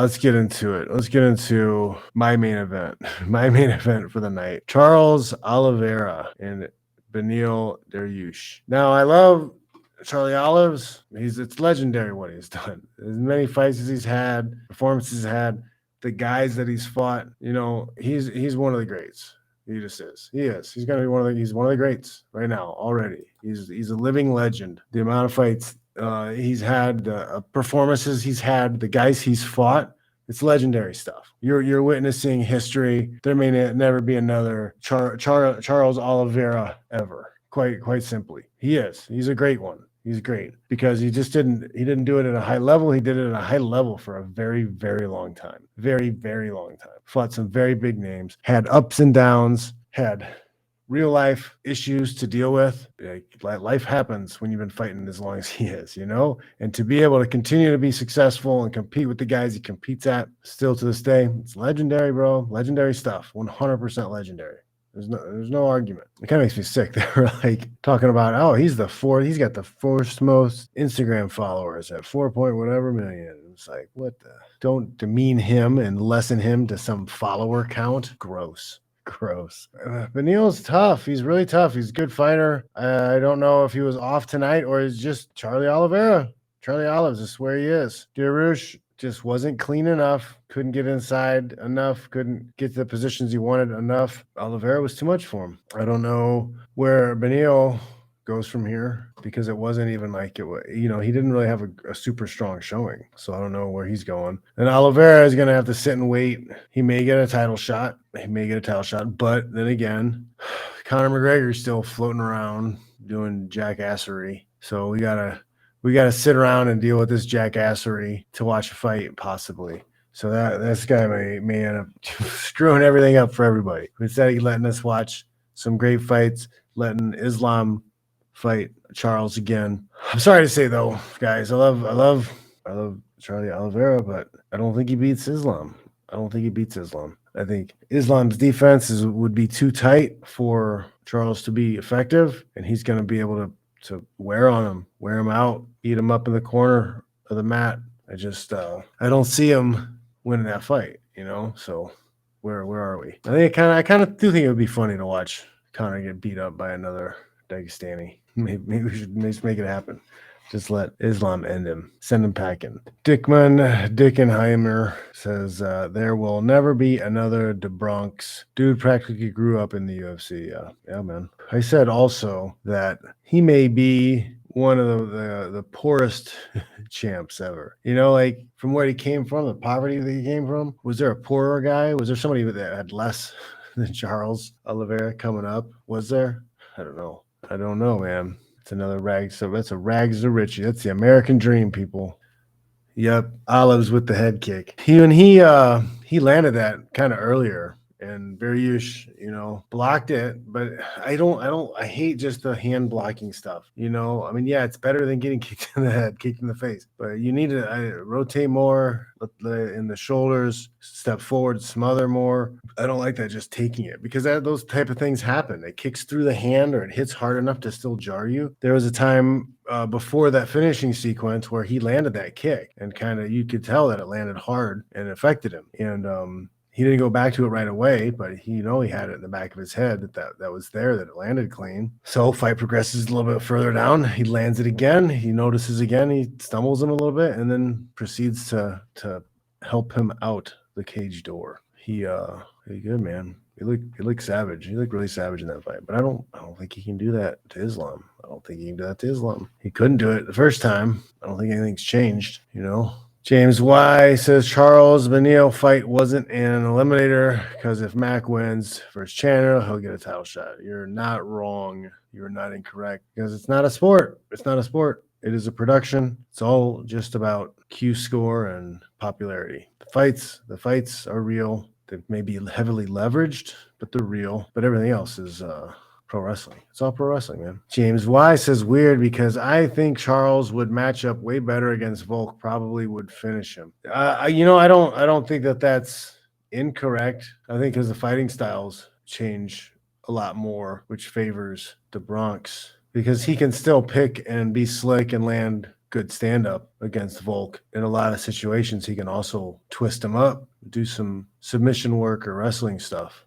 Let's get into it. Let's get into my main event. My main event for the night. Charles Oliveira and Beneil Dariush. Now, I love Charlie Olives. It's legendary what he's done. As many fights as he's had, performances he's had, the guys that he's fought, he's one of the greats. He just is. He is. He's one of the greats right now already. He's a living legend. The amount of fights he's had, the performances he's had, the guys he's fought, it's legendary stuff. You're witnessing history. There may never be another Charles Oliveira ever. Quite simply, he is. He's a great one. He's great because he didn't do it at a high level. He did it at a high level for a very, very long time. Very, very long time. Fought some very big names, had ups and downs, had real life issues to deal with. Like life happens when you've been fighting as long as he is, and to be able to continue to be successful and compete with the guys he competes at still to this day, it's legendary, bro. Legendary stuff. 100% legendary. There's no argument. It kind of makes me sick. They were like talking about, oh, he's got the fourth most Instagram followers at 4 point whatever million. It's like, what the? Don't demean him and lessen him to some follower count. Gross. Beneil's tough. He's really tough. He's a good fighter. I don't know if he was off tonight or he's just Charlie Oliveira. Charlie Olives, I swear he is. Dariush just wasn't clean enough, couldn't get inside enough, couldn't get to the positions he wanted enough. Oliveira was too much for him. I don't know where Beneil goes from here because it wasn't even like it was, he didn't really have a super strong showing. So I don't know where he's going. And Oliveira is going to have to sit and wait. He may get a title shot. But then again, Conor McGregor's still floating around doing jackassery. So we gotta sit around and deal with this jackassery to watch a fight, possibly. So this guy may end up screwing everything up for everybody. Instead of letting us watch some great fights, letting Islam fight Charles again. I'm sorry to say though, guys, I love Charlie Oliveira, but I don't think he beats Islam. I think Islam's defense would be too tight for Charles to be effective, and he's going to be able to wear him out, eat him up in the corner of the mat. I don't see him winning that fight, So where are we? I kind of do think it would be funny to watch Conor get beat up by another Dagestani. Maybe we should make it happen. Just let Islam end him. Send him packing. Dickenheimer says, there will never be another DeBronx. Dude practically grew up in the UFC. Yeah, man. I said also that he may be one of the poorest champs ever. Like from where he came from, the poverty that he came from. Was there a poorer guy? Was there somebody that had less than Charles Oliveira coming up? Was there? I don't know, man. It's another rag. So that's a rags to riches. That's the American dream, people. Yep, Olives with the head kick. He landed that kind of earlier, and Dariush, blocked it. But I hate just the hand blocking stuff. I mean, yeah, it's better than getting kicked in the head, kicked in the face. But you need to rotate more in the shoulders, step forward, smother more. I don't like that just taking it because those type of things happen. It kicks through the hand or it hits hard enough to still jar you. There was a time before that finishing sequence where he landed that kick and kind of you could tell that it landed hard and affected him. And he didn't go back to it right away, but he had it in the back of his head that was there, that it landed clean. So fight progresses a little bit further down. He lands it again. He notices again. He stumbles him a little bit and then proceeds to help him out the cage door. He good, man. He looked savage. He looked really savage in that fight. But I don't think he can do that to Islam. He couldn't do it the first time. I don't think anything's changed, James Y says Charles Beneil fight wasn't an eliminator because if Mac wins versus Chandler, he'll get a title shot. You're not wrong. You're not incorrect because it's not a sport. It is a production. It's all just about Q score and popularity. The fights are real. They may be heavily leveraged, but they're real. But everything else is pro wrestling. It's all pro wrestling, man. James Y says weird because I think Charles would match up way better against Volk. Probably would finish him. I don't think that's incorrect. I think because the fighting styles change a lot more, which favors the Bronx because he can still pick and be slick and land good stand up against Volk. In a lot of situations, he can also twist him up, do some submission work or wrestling stuff.